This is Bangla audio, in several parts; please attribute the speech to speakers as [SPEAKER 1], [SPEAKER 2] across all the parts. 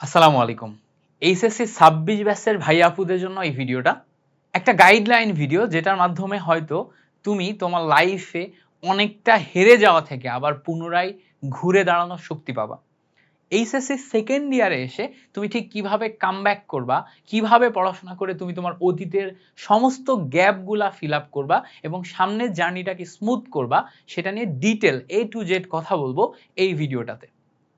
[SPEAKER 1] আসসালামু আলাইকুম। এইচএসসি ২৬ ব্যাচের ভাই আপুদের জন্য এই ভিডিওটা একটা গাইডলাইন ভিডিও, যেটার মাধ্যমে হয়তো তুমি তোমার লাইফে অনেকটা হেরে যাওয়া থেকে আবার পুনরায় ঘুরে দাঁড়ানোর শক্তি পাবা। এইচএসসি সেকেন্ড ইয়ারে এসে তুমি ঠিক কিভাবে কামব্যাক করবা, কিভাবে পড়াশোনা করে তুমি তোমার অতীতের সমস্ত গ্যাপগুলা ফিল আপ করবা এবং সামনের জার্নিটাকে স্মুথ করবা, সেটা নিয়ে ডিটেল A to Z কথা বলবো এই ভিডিওটাতে।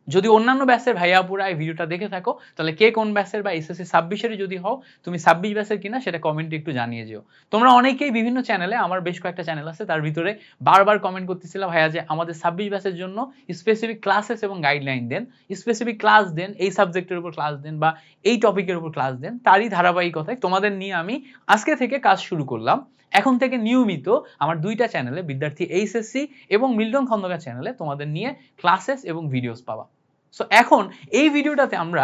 [SPEAKER 1] যদি অন্যান্য ব্যাচের ভাইয়া আপুরা এই ভিডিওটা দেখে থাকো, তাহলে কে কোন ব্যাচের বা এসএসসি 26 যদি হও, তুমি 26 ব্যাচের কিনা সেটা কমেন্টে একটু জানিয়ে যেও। তোমরা অনেকেই বিভিন্ন চ্যানেলে, আমার বেশ কয়েকটা চ্যানেল আছে তার ভিতরে বারবার কমেন্ট করতেছিল, ভাইয়া যে আমাদের 26 ব্যাচের জন্য স্পেসিফিক ক্লাসেস এবং গাইডলাইন দেন, স্পেসিফিক ক্লাস দেন, এই সাবজেক্টের উপর ক্লাস দেন বা এই টপিকের উপর ক্লাস দেন। তারই ধারাবাহিকতায় তোমাদের নিয়ে আমি আজকে থেকে কাজ শুরু করলাম। এখন থেকে নিয়মিত আমার দুইটা চ্যানেলে, বিদ্যার্থী এইচএসসি এবং মিল্টন খন্দকার চ্যানেলে, তোমাদের নিয়ে ক্লাসেস এবং ভিডিওস পাবা। সো এখন এই ভিডিওটাতে আমরা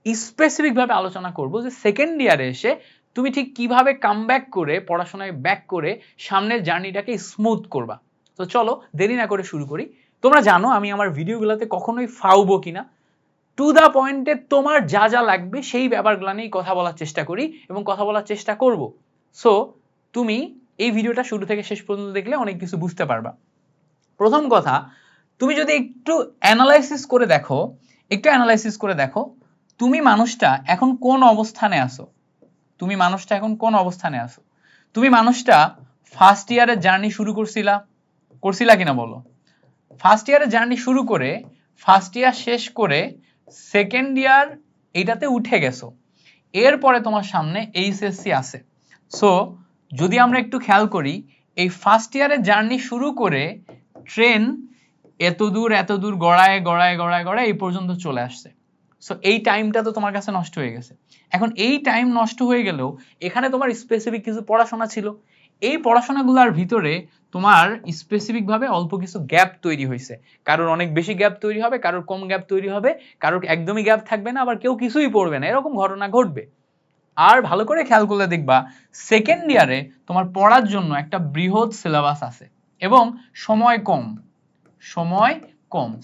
[SPEAKER 1] স্পেসিফিক ভাবে আলোচনা করব যে সেকেন্ড ইয়ারে এসে তুমি ঠিক কিভাবে কামব্যাক করে পড়াশোনায় ব্যাক করে সামনের জার্নিটাকে স্মুথ করবা। তো চলো দেরি না করে শুরু করি। তোমরা জানো আমি আমার ভিডিওগুলোতে কখনোই ফাউবো কিনা, টু দা পয়েন্টে তোমার যা যা লাগবে সেই ব্যাপারগুলো নিয়েই কথা বলার চেষ্টা করি এবং কথা বলার চেষ্টা করব। সো তুমি এই ভিডিওটা শুরু থেকে শেষ পর্যন্ত দেখলে অনেক কিছু বুঝতে পারবা। প্রথম কথা, তুমি যদি একটু অ্যানালাইসিস করে দেখো তুমি মানুষটা এখন কোন অবস্থানে আছো। তুমি মানুষটা ফার্স্ট ইয়ারের জার্নি শুরু করছিলা কিনা বলো। ফার্স্ট ইয়ারের জার্নি শুরু করে ফার্স্ট ইয়ার শেষ করে সেকেন্ড ইয়ার এইটাতে উঠে গেছো, এরপরে তোমার সামনে এইচএসসি আছে। সো যদি আমরা একটু খেয়াল করি, এই ফার্স্ট ইয়ারের জার্নি শুরু করে ট্রেন এত দূর গড়ায় গড়ায় গড়ায় গড়ায় এই পর্যন্ত চলে আসছে। সো এই টাইমটা তো তোমার কাছে নষ্ট হয়ে গেছে। এখন এই টাইম নষ্ট হয়ে গেলেও এখানে তোমার স্পেসিফিক কিছু পড়াশোনা ছিল, এই পড়াশোনাগুলোর ভিতরে তোমার স্পেসিফিক ভাবে অল্প কিছু গ্যাপ তৈরি হয়েছে। কারোর অনেক বেশি গ্যাপ তৈরি হবে, কারোর কম গ্যাপ তৈরি হবে, কারোর একদমই গ্যাপ থাকবে না, আবার কেউ কিছুই পড়বে না, এরকম ঘটনা ঘটবে। আর ভালো করে খেয়াল করলে দেখবা সেকেন্ড ইয়ারে তোমার পড়ার জন্য একটা বৃহৎ সিলেবাস আছে এবং সময় কম।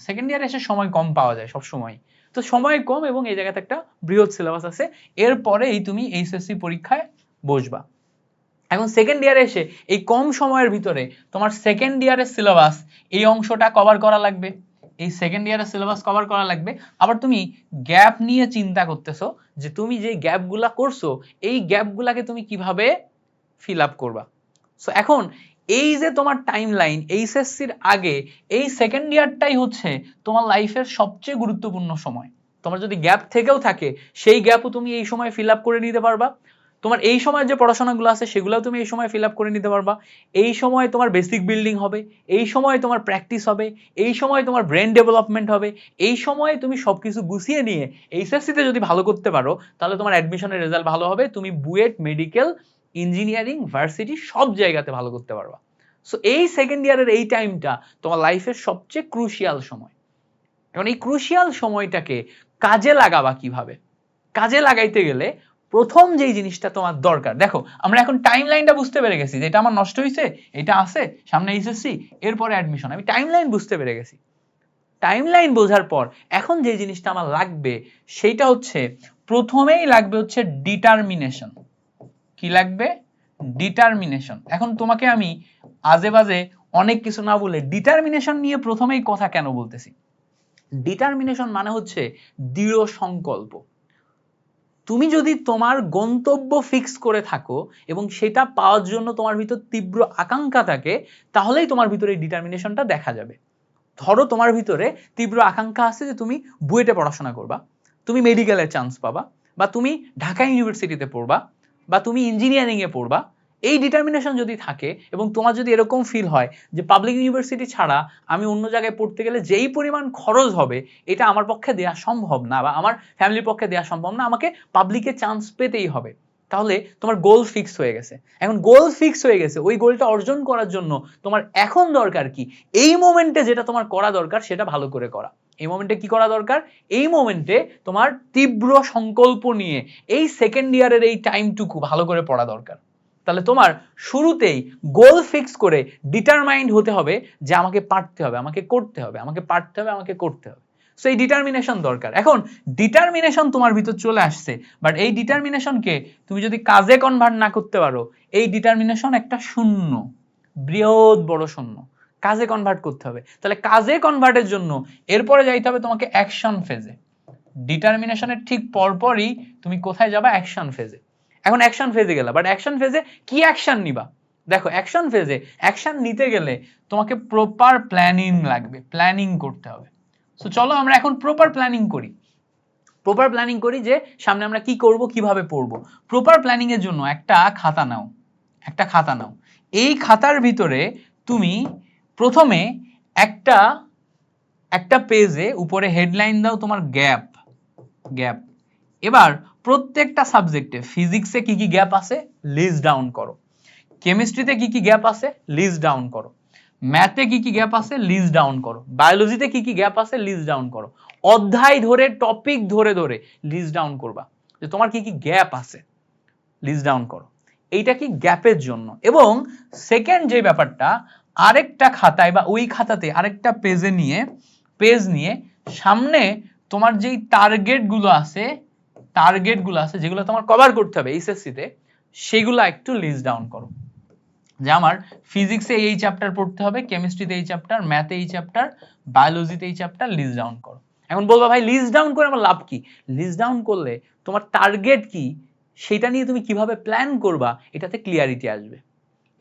[SPEAKER 1] সেকেন্ড ইয়ারে এসে সময় কম পাওয়া যায় সব সময়, তো সময় কম এবং এই জায়গাতে একটা বৃহৎ সিলেবাস আছে। এরপরেই তুমি এইচএসসি পরীক্ষায় বসবা। এখন সেকেন্ড ইয়ারে এসে এই কম সময়ের ভিতরে তোমার সেকেন্ড ইয়ারের সিলেবাস এই অংশটা কভার করা লাগবে, এই সেকেন্ড ইয়ারের সিলেবাস কভার করা লাগবে। আবার তুমি গ্যাপ নিয়ে চিন্তা করতেছো যে তুমি যে গ্যাপগুলা করছো এই গ্যাপগুলাকে তুমি কিভাবে ফিল আপ করবা। সো এখন এই যে তোমার টাইম লাইন, এইচএসসির আগে এই সেকেন্ড ইয়ারটাই হচ্ছে তোমার লাইফের সবচেয়ে গুরুত্বপূর্ণ সময়। তোমার যদি গ্যাপ থেকেও থাকে সেই গ্যাপও তুমি এই সময় ফিল আপ করে নিতে পারবা। তোমার এই সময় যে পড়াশোনাগুলো আছে সেগুলোও তুমি এই সময় ফিল আপ করে নিতে পারবা। এই সময় তোমার বেসিক বিল্ডিং হবে, এই সময় তোমার প্র্যাকটিস হবে, এই সময় তোমার ব্রেন ডেভেলপমেন্ট হবে, এই সময় তুমি সবকিছু গুছিয়ে নিয়ে এইচএসসিতে যদি ভালো করতে পারো তাহলে তোমার অ্যাডমিশনের রেজাল্ট ভালো হবে, তুমি বুয়েট, মেডিকেল, ইঞ্জিনিয়ারিং, ভার্সিটি সব জায়গাতে ভালো করতে পারবা। সো এই সেকেন্ড ইয়ারের এই টাইমটা তোমার লাইফের সবচেয়ে ক্রুশিয়াল সময়। এখন এই ক্রুশিয়াল সময়টাকে কাজে লাগাবা কিভাবে? কাজে লাগাইতে গেলে প্রথম যেই জিনিসটা তোমার দরকার, দেখো আমরা এখন টাইম লাইনটা বুঝতে পেরে গেছি, যেটা আমার নষ্ট হয়েছে এটা আছে সামনে এইচএসসি, এরপরে অ্যাডমিশন, আমি টাইম লাইন বুঝতে পেরে গেছি। টাইম লাইন বোঝার পর এখন যে জিনিসটা আমার লাগবে সেইটা হচ্ছে, প্রথমেই লাগবে হচ্ছে ডিটারমিনেশন। কি লাগবে? ডিটারমিনেশন। এখন তোমাকে আমি আজে বাজে অনেক কিছু না বলে ডিটারমিনেশন নিয়ে প্রথমেই কথা কেন বলতেছি। ডিটারমিনেশন মানে হচ্ছে দৃঢ় সংকল্প। তুমি যদি তোমার গন্তব্য ফিক্স করে থাকো এবং সেটা পাওয়ার জন্য তোমার ভিতর তীব্র আকাঙ্ক্ষা থাকে, তাহলেই তোমার ভিতরে এই ডিটারমিনেশনটা দেখা যাবে। ধরো তোমার ভিতরে তীব্র আকাঙ্ক্ষা আছে যে তুমি বুয়েটে পড়াশোনা করবা, তুমি মেডিকেলের চান্স পাবা, বা তুমি ঢাকা ইউনিভার্সিটিতে পড়বা, বা তুমি ইঞ্জিনিয়ারিং এ পড়বা। এই ডিটারমিনেশন যদি থাকে এবং তোমার যদি এরকম ফিল হয় যে পাবলিক ইউনিভার্সিটি ছাড়া আমি অন্য জায়গায় পড়তে গেলে যেই পরিমাণ খরচ হবে এটা আমার পক্ষে দেওয়া সম্ভব না, বা আমার ফ্যামিলির পক্ষে দেওয়া সম্ভব না, আমাকে পাবলিকে চান্স পেতেই হবে, তাহলে তোমার গোল ফিক্স হয়ে গেছে। এখন গোল ফিক্স হয়ে গেছে, ওই গোলটা অর্জন করার জন্য তোমার এখন দরকার কি? এই মোমেন্টে যেটা তোমার করা দরকার সেটা ভালো করে করা। এই মোমেন্টে কি করা দরকার? এই মোমেন্টে তোমার তীব্র সংকল্প নিয়ে এই সেকেন্ড ইয়ারের এই টাইমটুকু ভালো করে পড়া দরকার। তাহলে তোমার শুরুতেই গোল ফিক্স করে ডিটারমাইন্ড হতে হবে যে আমাকে পারতে হবে, আমাকে করতে হবে, আমাকে পারতে হবে, আমাকে করতে হবে। সো এই ডিটারমিনেশন দরকার। এখন ডিটারমিনেশন তোমার ভিতর চলে আসছে, বাট এই ডিটারমিনেশনকে তুমি যদি কাজে কনভার্ট না করতে পারো, এই ডিটারমিনেশন একটা শূন্য, বৃহৎ বড় শূন্য, কাজে কনভার্ট করতে হবে। তাহলে কাজে কনভার্টের জন্য এরপরে যাইতে হবে তোমাকে অ্যাকশন ফেজে। ডিটারমিনেশনের ঠিক পরপরই তুমি কোথায় যাবা? অ্যাকশন ফেজে। এখন অ্যাকশন ফেজে গেলা, বাট অ্যাকশন ফেজে কি অ্যাকশন নিবা? দেখো অ্যাকশন ফেজে অ্যাকশন নিতে গেলে তোমাকে প্রপার প্ল্যানিং লাগবে, প্ল্যানিং করতে হবে। সো চলো আমরা এখন প্রপার প্ল্যানিং করি। প্রপার প্ল্যানিং করি যে সামনে আমরা কি করব, কিভাবে পড়ব। প্রপার প্ল্যানিং এর জন্য একটা খাতা নাও, একটা খাতা নাও। এই খাতার ভিতরে তুমি প্রথমে একটা একটা পেজে উপরে হেডলাইন দাও তোমার গ্যাপ, গ্যাপ। এবার প্রত্যেকটা সাবজেক্টে, ফিজিক্সে কি কি গ্যাপ আছে লিস্ট ডাউন করো, কেমিস্ট্রিতে কি কি গ্যাপ আছে লিস্ট ডাউন করো, ম্যাথে কি কি গ্যাপ আছে লিস্ট ডাউন করো, বায়োলজিতে কি কি গ্যাপ আছে লিস্ট ডাউন করো। অধ্যায় ধরে, টপিক ধরে ধরে লিস্ট ডাউন করবা যে তোমার কি কি গ্যাপ আছে, লিস্ট ডাউন করো। এইটা কি গ্যাপের জন্য। এবং সেকেন্ড যে ব্যাপারটা, আরেকটা খাতায় বা ওই খাতাতে আরেকটা পেজে নিয়ে, পেজ নিয়ে সামনে তোমার যেই টার্গেটগুলো আছে, টার্গেটগুলো আছে যেগুলো তোমার কভার করতে হবে এইচএসসি তে, সেগুলো একটু লিস্ট ডাউন করো। যে আমার ফিজিক্সে এই চ্যাপ্টার পড়তে হবে, কেমিস্ট্রিতে এই চ্যাপ্টার, ম্যাথে এই চ্যাপ্টার, বায়োলজিতে এই চ্যাপ্টার, লিস্ট ডাউন করো। এখন বলবা ভাই লিস্ট ডাউন করে আমার লাভ কি? লিস্ট ডাউন করলে তোমার টার্গেট কি সেটা নিয়ে তুমি কিভাবে প্ল্যান করবা এটাতে ক্লিয়ারিটি আসবে।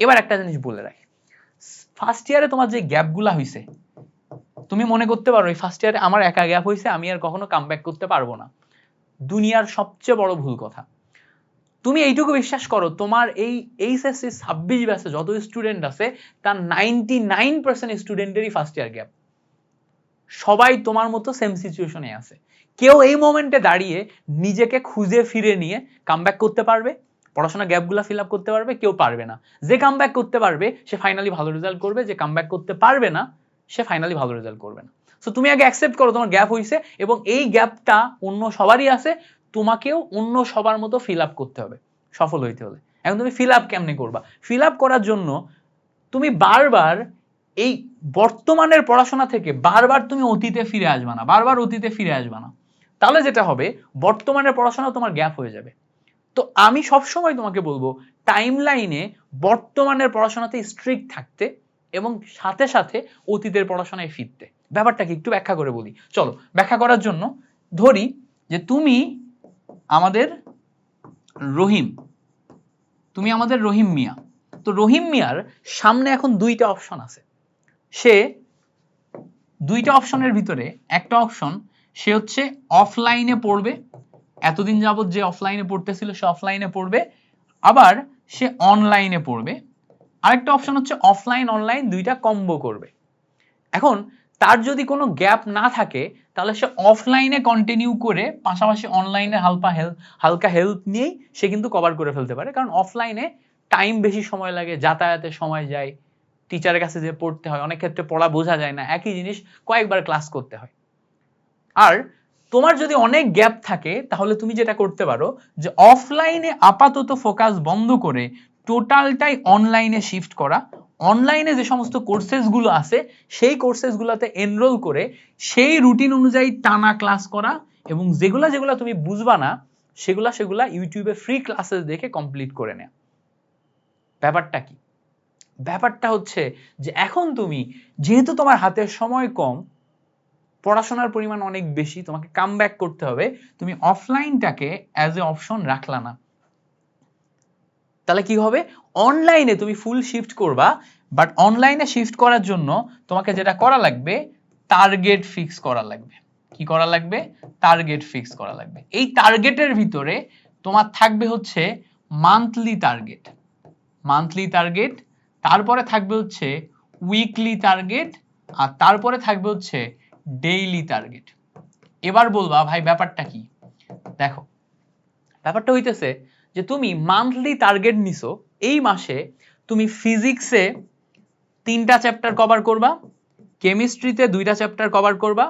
[SPEAKER 1] এবার একটা জিনিস বলে রাখি, ফার্স্ট ইয়ারে তোমার যে গ্যাপগুলা হইছে, তুমি মনে করতে পারো এই ফার্স্ট ইয়ারে আমার একা গ্যাপ হইছে, আমি আর কখনো কামব্যাক করতে পারবো না। দুনিয়ার সবচেয়ে বড় ভুল কথা। তুমি এইটুকু বিশ্বাস করো, তোমার এই এইচএসসি 26 ব্যাচে যত স্টুডেন্ট আছে তার 99% স্টুডেন্টেরই ফার্স্ট ইয়ার গ্যাপ। সবাই তোমার মতো সেম সিচুয়েশনে আছে। কেউ এই মোমেন্টে দাঁড়িয়ে নিজেকে খুঁজে ফিরে নিয়ে কামব্যাক করতে পারবে, পড়াশোনা গ্যাপগুলো ফিল আপ করতে পারবে, কেউ পারবে না। যে কামব্যাক করতে পারবে সে ফাইনালি ভালো রেজাল্ট করবে, যে কামব্যাক করতে পারবে না সে ফাইনালি ভালো রেজাল্ট করবে না। সো তুমি আগে অ্যাকসেপ্ট করো তোমার গ্যাপ হইছে, এবং এই গ্যাপটা অন্য সবারই আছে, তোমাকেও অন্য সবার মতো ফিল আপ করতে হবে সফল হইতে হলে। এখন তুমি ফিল আপ কেমনে করবা? ফিল আপ করার জন্য তুমি বারবার এই বর্তমানের পড়াশোনা থেকে বারবার তুমি অতীতে ফিরে আসবা না, বারবার অতীতে ফিরে আসবা না। তাহলে যেটা হবে, বর্তমানের পড়াশোনা তোমার গ্যাপ হয়ে যাবে। তো আমি সবসময় তোমাকে বলবো টাইম লাইনে বর্তমানের পড়াশোনাতে স্ট্রিক্ট থাকতে এবং সাথে সাথে অতীতের পড়াশোনায় ফিরতে। ব্যাপারটা কি একটু ব্যাখ্যা করে বলি। চলো ব্যাখ্যা করার জন্য ধরি যে তুমি আমাদের রহিম, তুমি আমাদের রহিম মিয়া। তো রহিম মিয়ার সামনে এখন দুইটা অপশন আছে। সে দুইটা অপশনের ভিতরে একটা অপশন সে হচ্ছে অফলাইনে পড়বে, এতদিন যাবত যে অফলাইনে পড়তেছিল সে অফলাইনে পড়বে, আবার সে অনলাইনে পড়বে। আরেকটা অপশন হচ্ছে অফলাইন অনলাইন দুইটা কম্বো করবে। এখন তার যদি কোনো গ্যাপ না থাকে তাহলে সে অফলাইনে কন্টিনিউ করে পাশাপাশি অনলাইনে হালকা হেল্প নিয়েই সে কিন্তু কভার করে ফেলতে পারে। কারণ অফলাইনে টাইম বেশি সময় লাগে, যাতায়াতে সময় যায়, টিচারের কাছে যে পড়তে হয়, অনেক ক্ষেত্রে পড়া বোঝা যায় না, একই জিনিস কয়েকবার ক্লাস করতে হয়। আর তোমার যদি অনেক গ্যাপ থাকে তাহলে তুমি যেটা করতে পারো যে অফলাইনে আপাতত ফোকাস বন্ধ করে টোটালটাই অনলাইনে শিফট করা, অনলাইনে যে সমস্ত কোর্সেসগুলো আছে সেই কোর্সেসগুলোতে এনরোল করে সেই রুটিন অনুযায়ী টানা ক্লাস করা, এবং যেগুলা যেগুলা তুমি বুঝবা না সেগুলা ইউটিউবে ফ্রি ক্লাসেস দেখে কমপ্লিট করে নেয়া। ব্যাপারটা কি? ব্যাপারটা হচ্ছে যে এখন তুমি যেহেতু তোমার হাতের সময় কম, পড়াশোনার পরিমাণ অনেক বেশি, তোমাকে কামব্যাক করতে হবে, তুমি অফলাইনটাকে অ্যাজ এ অপশন রাখলা না। তাহলে কি হবে? অনলাইনে তুমি ফুল শিফট করবা, বাট অনলাইনে শিফট করার জন্য তোমাকে যেটা করা লাগবে টার্গেট ফিক্স করা লাগবে। কি করা লাগবে? টার্গেট ফিক্স করা লাগবে। এই টার্গেটের ভিতরে তোমার থাকবে হচ্ছে মান্থলি টার্গেট, মান্থলি টার্গেট, তারপরে থাকবে হচ্ছে উইকলি টার্গেট, আর তারপরে থাকবে হচ্ছে ডেইলি টার্গেট। এবার বলবা ভাই ব্যাপারটা কি? দেখো ব্যাপারটা হইতেছে যে তুমি মান্থলি টার্গেট নিছো, এই মাসে তুমি ফিজিক্সে 3টা চ্যাপ্টার কভার করবা, কেমিস্ট্রিতে 2টা চ্যাপ্টার কভার করবা,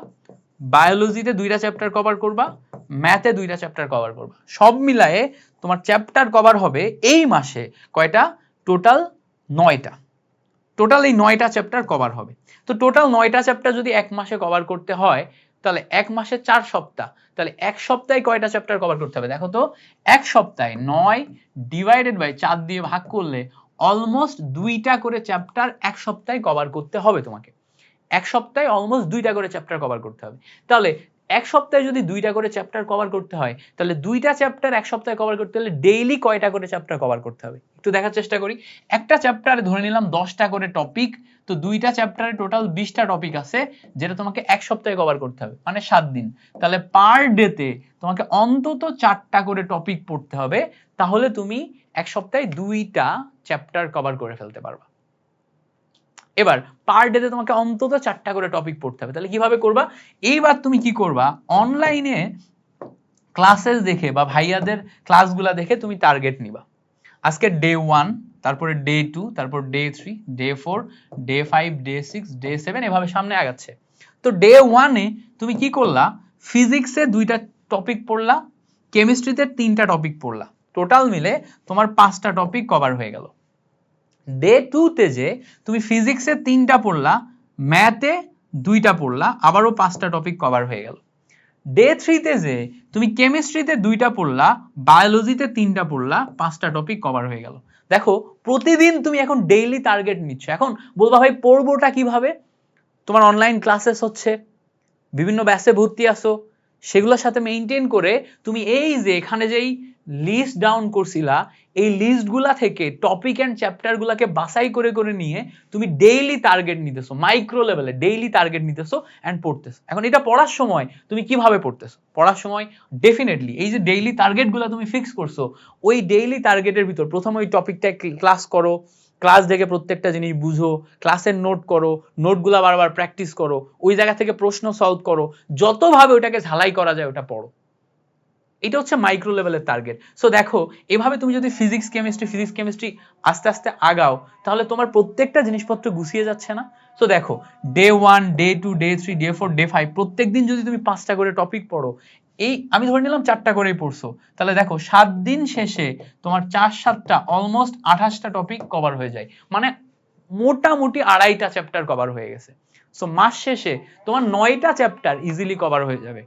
[SPEAKER 1] বায়োলজিতে 2টা চ্যাপ্টার কভার করবা, ম্যাথে 2টা চ্যাপ্টার কভার করবা। সব মিলায়ে তোমার চ্যাপ্টার কভার হবে এই মাসে কয়টা? টোটাল 9টা। টোটাল এই 9টা চ্যাপ্টার কভার হবে। তো টোটাল 9টা চ্যাপ্টার যদি এক মাসে কভার করতে হয় তাহলে 1 মাসে 4 সপ্তাহ, তাহলে 1 সপ্তাহে কয়টা চ্যাপ্টার কভার করতে হবে দেখো তো, 1 সপ্তাহে 9 ডিভাইডেড বাই 4 দিয়ে ভাগ করলে অলমোস্ট 2টা করে চ্যাপ্টার 1 সপ্তাহে কভার করতে হবে তোমাকে। 1 সপ্তাহে অলমোস্ট 2টা করে চ্যাপ্টার কভার করতে হবে। তাহলে 1 সপ্তাহে যদি 2টা করে চ্যাপ্টার কভার করতে হয়, তাহলে 2টা চ্যাপ্টার 1 সপ্তাহে কভার করতে হলে ডেইলি কয়টা করে চ্যাপ্টার কভার করতে হবে একটু দেখার চেষ্টা করি। একটা চ্যাপ্টারে ধরে নিলাম 10টা করে টপিক, তো 2টা চ্যাপ্টারে টোটাল 20টা টপিক আছে যেটা তোমাকে 1 সপ্তাহে কভার করতে হবে, মানে 7 দিন। তাহলে পার ডেতে তোমাকে অন্তত 4টা করে টপিক পড়তে হবে, তাহলে তুমি 1 সপ্তাহে 2টা চ্যাপ্টার কভার করে ফেলতে পারবা। এবার পার ডেতে তোমাকে অন্তত 4টা করে টপিক পড়তে হবে, তাহলে কিভাবে করবা? এইবার তুমি কি করবা, অনলাইনে ক্লাসেস দেখে বা ভাইয়াদের ক্লাসগুলা দেখে তুমি টার্গেট নিবা। আজকে ডে 1, তারপরে ডে 2, তারপর day 3, day 4, day 5, day 6, day 7, এভাবে সামনে আগাচ্ছে। তো ডে 1 এ তুমি কি করলা, ফিজিক্সে 2টা টপিক পড়লা, কেমিস্ট্রিতে 3টা টপিক পড়লা, টোটাল মিলে তোমার 5টা টপিক কভার হয়ে গেল। ডে 2 তে যে তুমি ফিজিক্সে 3টা পড়লা, ম্যাথে 2টা পড়লা, আবারও 5টা টপিক কভার হয়ে গেল। ডে 3 তে যে তুমি কেমিস্ট্রিতে 2টা পড়লা, বায়োলজিতে 3টা পড়লা, 5টা টপিক কভার হয়ে গেল। দেখো প্রতিদিন তুমি এখন ডেইলি টার্গেট নিচ্ছ। এখন বলবা ভাই পড়বোটা কিভাবে? তোমার অনলাইন ক্লাসেস হচ্ছে, বিভিন্ন ব্যাচে ভর্তি আসো, সেগুলোর সাথে মেইনটেইন করে তুমি এই যে এখানে যেই লিস্ট ডাউন করছিলা, এই লিস্টগুলা থেকে টপিক এন্ড চ্যাপ্টারগুলোকে বাছাই করে করে নিয়ে তুমি ডেইলি টার্গেট নিতেছো, মাইক্রো লেভেলে ডেইলি টার্গেট নিতেছো এন্ড পড়তেছো। এখন এটা পড়ার সময় তুমি কিভাবে পড়তেছো? পড়ার সময় ডেফিনেটলি এই যে ডেইলি টার্গেটগুলো তুমি ফিক্স করছো, ওই ডেইলি টার্গেটের ভিতর প্রথমে ওই টপিকটা ক্লাস করো, ক্লাস দেখে প্রত্যেকটা জিনিস বুঝো, ক্লাসের নোট করো, নোটগুলা বারবার প্র্যাকটিস করো, ওই জায়গা থেকে প্রশ্ন সলভ করো, যতভাবে ওটাকে ঝালাই করা যায় ওটা পড়ো। এটা হচ্ছে মাইক্রো লেভেলের টার্গেট। সো দেখো এভাবে তুমি যদি ফিজিক্স কেমিস্ট্রি আস্তে আস্তে আগাও, তাহলে তোমার প্রত্যেকটা জিনিসপত্র গুছিয়ে যাচ্ছে না? সো দেখো day 1, day 2, day 3, day 4, day 5 প্রত্যেকদিন যদি তুমি 5টা করে টপিক পড়ো, এই আমি ধরে নিলাম 4টা করেই পড়ছো, তাহলে দেখো 7 দিন শেষে তোমার 4 7টা অলমোস্ট 28টা টপিক কভার হয়ে যায়, মানে মোটামুটি 2.5টা চ্যাপ্টার কভার হয়ে গেছে। সো মাস শেষে তোমার 9টা চ্যাপ্টার ইজিলি কভার হয়ে যাবে।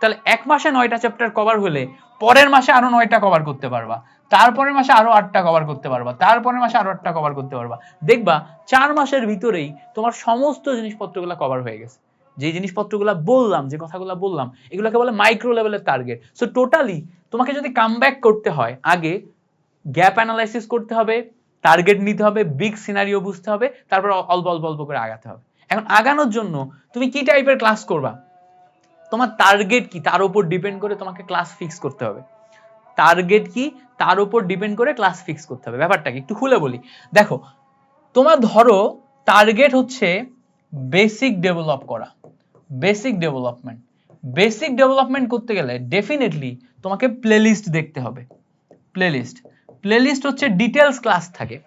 [SPEAKER 1] তাহলে 1 মাসে 9টা চ্যাপ্টার কভার হলে পরের মাসে আরো 9টা কভার করতে পারবা, তারপরের মাসে আরো 8টা কভার করতে পারবা, তারপরের মাসে আরো 8টা কভার করতে পারবা। দেখবা 4 মাসের ভিতরেই তোমার সমস্ত জিনিসপত্রগুলো কভার হয়ে গেছে। যে জিনিসপত্রগুলো বললাম, যে কথাগুলো বললাম, এগুলোকে বলে মাইক্রো লেভেলের টার্গেট। সো টোটালি তোমাকে যদি কামব্যাক করতে হয়, আগে গ্যাপ অ্যানালাইসিস করতে হবে, টার্গেট নিতে হবে, বিগ সিনারিও বুঝতে হবে, তারপর অল্প অল্প অল্প করে আগাতে হবে। এখন আগানোর জন্য তুমি কি টাইপের ক্লাস করবা, তোমার টার্গেট কি তার উপর ডিপেন্ড করে তোমাকে ক্লাস ফিক্স করতে হবে। টার্গেট কি তার উপর ডিপেন্ড করে ক্লাস ফিক্স করতে হবে। ব্যাপারটা কি একটু খুলে বলি। দেখো তোমার ধরো টার্গেট হচ্ছে বেসিক ডেভেলপ করা, বেসিক ডেভেলপমেন্ট। বেসিক ডেভেলপমেন্ট করতে গেলে ডেফিনেটলি তোমাকে প্লেলিস্ট দেখতে হবে। প্লেলিস্ট প্লেলিস্ট হচ্ছে ডিটেলস ক্লাস থাকে।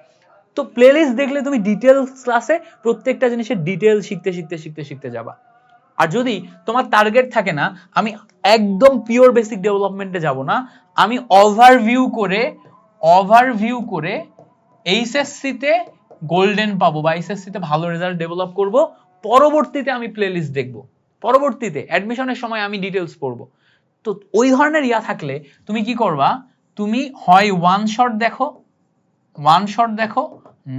[SPEAKER 1] তো প্লেলিস্ট দেখলে তুমি ডিটেলস ক্লাসে প্রত্যেকটা জিনিসের ডিটেল শিখতে শিখতে শিখতে শিখতে যাবা। আর যদি তোমার টার্গেট থাকে না আমি একদম পিওর বেসিক ডেভেলপমেন্টে যাব না, আমি ওভারভিউ করে এইচএসসিতে গোল্ডেন পাবো বা এইচএসসিতে ভালো রেজাল্ট ডেভেলপ করব, পরবর্তীতে আমি প্লেলিস্ট দেখব, পরবর্তীতে অ্যাডমিশনের সময় আমি ডিটেলস পড়বো। তো ওই ধরনের ইয়া থাকলে তুমি কি করবা, তুমি হয় ওয়ান শট দেখো,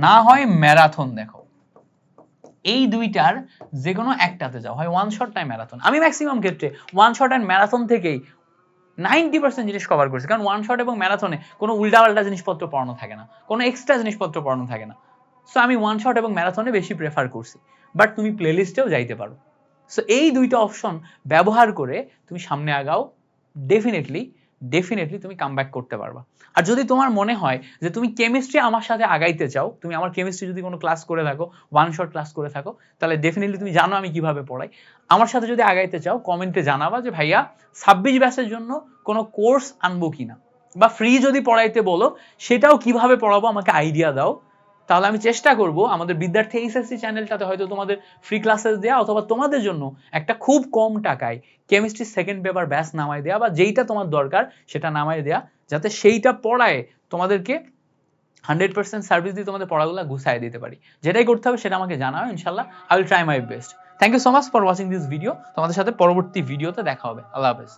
[SPEAKER 1] না হয় ম্যারাথন দেখো। এই দুইটার যে কোনো একটাতে যাও, হয় ওয়ান শট নাই ম্যারাথন। আমি ম্যাক্সিমাম ক্ষেত্রে ওয়ান শট এন্ড ম্যারাথন থেকেই 90% জিনিস কভার করছি, কারণ ওয়ান শট এবং ম্যারাথনে কোনো উল্টাপাল্টা জিনিসপত্র পড়ানো থাকে না, কোনো এক্সট্রা জিনিসপত্র পড়ানো থাকে না। সো আমি ওয়ান শট এবং ম্যারাথনে বেশি প্রেফার করছি, বাট তুমি প্লেলিস্টেও যাইতে পারো। সো এই দুইটা অপশন ব্যবহার করে তুমি সামনে আগাও, ডেফিনেটলি তুমি কামব্যাক করতে পারবা। আর যদি তোমার মনে হয় যে তুমি কেমিস্ট্রি আমার সাথে আগাইতে চাও, তুমি আমার কেমিস্ট্রি যদি কোনো ক্লাস করে থাকো, ওয়ান শট ক্লাস করে থাকো, তাহলে ডেফিনেটলি তুমি জানো আমি কিভাবে পড়াই। আমার সাথে যদি আগাইতে চাও কমেন্টে জানাবা যে ভাইয়া 26 ব্যাচের জন্য কোনো কোর্স আনবো কিনা, বা ফ্রি যদি পড়াইতে বলো সেটাও কিভাবে পড়াবো আমাকে আইডিয়া দাও। তাহলে আমি চেষ্টা করব আমাদের বিদ্যার্থী এইচএসসি চ্যানেলটাতে হয়তো তোমাদের ফ্রি ক্লাসেস দেওয়া, অথবা তোমাদের জন্য একটা খুব কম টাকায় কেমিস্ট্রি সেকেন্ড পেপার ব্যাচ নামাই দেওয়া, বা যেইটা তোমার দরকার সেটা নামাই দেওয়া, যাতে সেইটা পড়ায় তোমাদেরকে 100% সার্ভিস দিয়ে তোমাদের পড়াগুলো গুছাই দিতে পারি। যেটাই করতে হবে সেটা আমাকে জানাও, ইনশাল্লাহ I will try my best. Thank you so much for watching this video. তোমাদের সাথে পরবর্তী ভিডিওতে দেখা হবে। আল্লাহ হাফেজ।